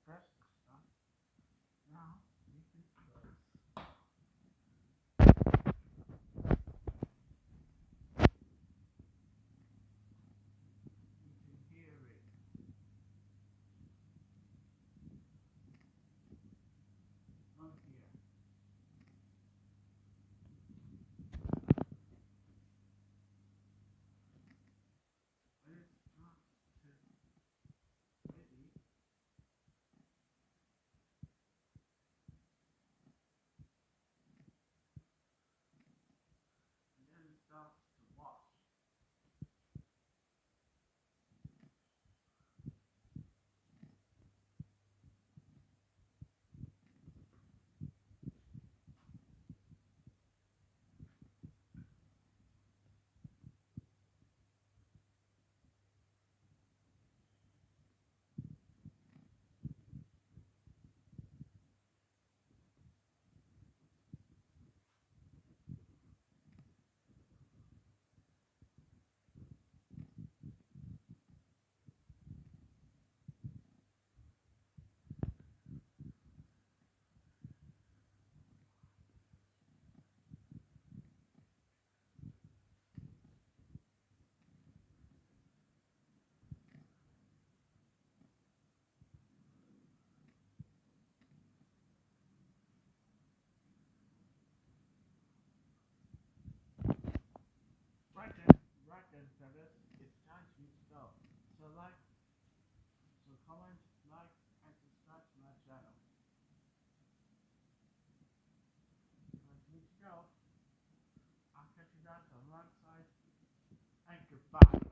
press stop. Now you can close. You can hear it on here. When it's not ready, and then it starts to wash. Right then, fellas, it's time for you to go. So comment, like, and subscribe to my channel. Time for me to go. I'll catch you guys on the right side, and goodbye.